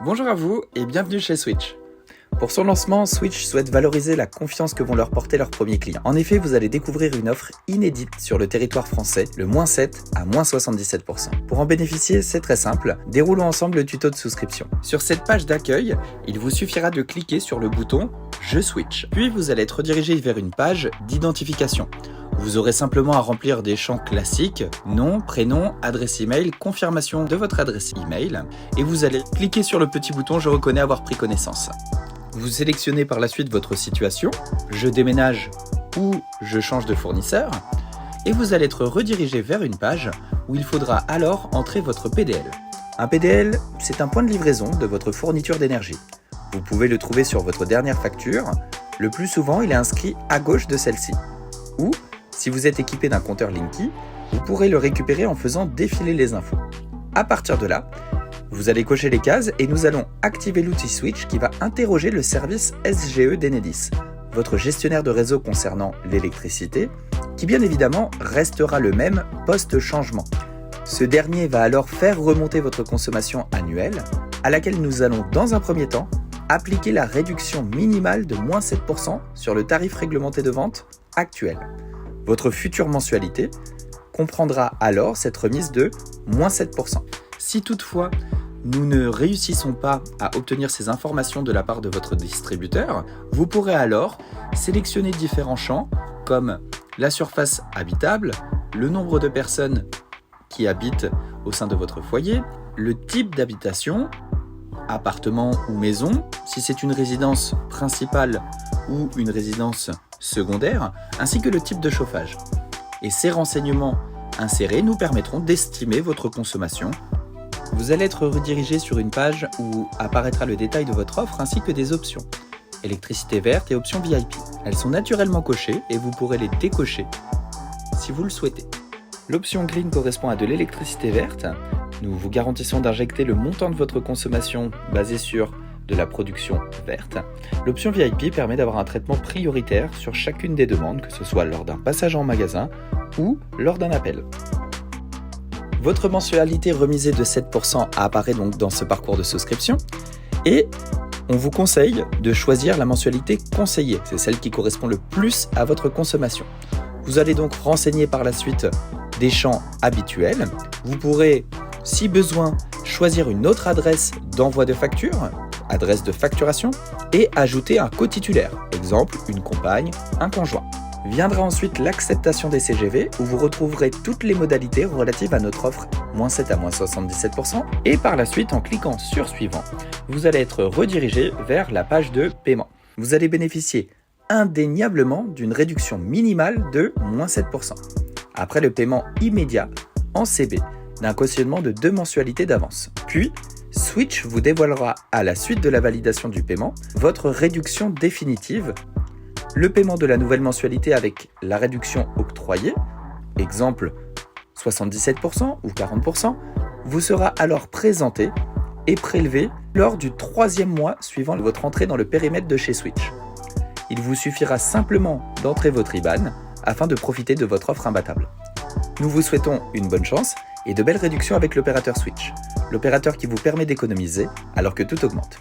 Bonjour à vous et bienvenue chez Switch. Pour son lancement, Switch souhaite valoriser la confiance que vont leur porter leurs premiers clients. En effet, vous allez découvrir une offre inédite sur le territoire français, le -7 à -77%. Pour en bénéficier, c'est très simple, déroulons ensemble le tuto de souscription. Sur cette page d'accueil, il vous suffira de cliquer sur le bouton « Je switch ». Puis vous allez être redirigé vers une page d'identification. Vous aurez simplement à remplir des champs classiques, nom, prénom, adresse email, confirmation de votre adresse email, et vous allez cliquer sur le petit bouton « Je reconnais avoir pris connaissance ». Vous sélectionnez par la suite votre situation, je déménage ou je change de fournisseur, et vous allez être redirigé vers une page où il faudra alors entrer votre PDL. Un PDL, c'est un point de livraison de votre fourniture d'énergie. Vous pouvez le trouver sur votre dernière facture, le plus souvent il est inscrit à gauche de celle-ci. Ou, si vous êtes équipé d'un compteur Linky, vous pourrez le récupérer en faisant défiler les infos. À partir de là, vous allez cocher les cases et nous allons activer l'outil Switch qui va interroger le service SGE d'Enedis, votre gestionnaire de réseau concernant l'électricité, qui bien évidemment restera le même post-changement. Ce dernier va alors faire remonter votre consommation annuelle, à laquelle nous allons dans un premier temps appliquer la réduction minimale de -7% sur le tarif réglementé de vente actuel. Votre future mensualité comprendra alors cette remise de -7%. Si toutefois, nous ne réussissons pas à obtenir ces informations de la part de votre distributeur, vous pourrez alors sélectionner différents champs comme la surface habitable, le nombre de personnes qui habitent au sein de votre foyer, le type d'habitation, appartement ou maison, si c'est une résidence principale ou une résidence secondaire, ainsi que le type de chauffage. Et ces renseignements insérés nous permettront d'estimer votre consommation. Vous allez être redirigé sur une page où apparaîtra le détail de votre offre ainsi que des options. Électricité verte et options VIP. Elles sont naturellement cochées et vous pourrez les décocher si vous le souhaitez. L'option Green correspond à de l'électricité verte. Nous vous garantissons d'injecter le montant de votre consommation basé sur de la production verte. L'option VIP permet d'avoir un traitement prioritaire sur chacune des demandes, que ce soit lors d'un passage en magasin ou lors d'un appel. Votre mensualité remisée de 7% apparaît donc dans ce parcours de souscription et on vous conseille de choisir la mensualité conseillée, c'est celle qui correspond le plus à votre consommation. Vous allez donc renseigner par la suite des champs habituels. Vous pourrez, si besoin, choisir une autre adresse d'envoi de facture, adresse de facturation, et ajouter un cotitulaire, exemple une compagne, un conjoint. Viendra ensuite l'acceptation des CGV où vous retrouverez toutes les modalités relatives à notre offre -7 à -77% et par la suite en cliquant sur suivant, vous allez être redirigé vers la page de paiement. Vous allez bénéficier indéniablement d'une réduction minimale de -7% après le paiement immédiat en CB d'un cautionnement de 2 mensualités d'avance. Puis, Switch vous dévoilera à la suite de la validation du paiement votre réduction définitive. Le paiement de la nouvelle mensualité avec la réduction octroyée, exemple 77% ou 40%, vous sera alors présenté et prélevé lors du 3e mois suivant votre entrée dans le périmètre de chez Switch. Il vous suffira simplement d'entrer votre IBAN afin de profiter de votre offre imbattable. Nous vous souhaitons une bonne chance et de belles réductions avec l'opérateur Switch, l'opérateur qui vous permet d'économiser alors que tout augmente.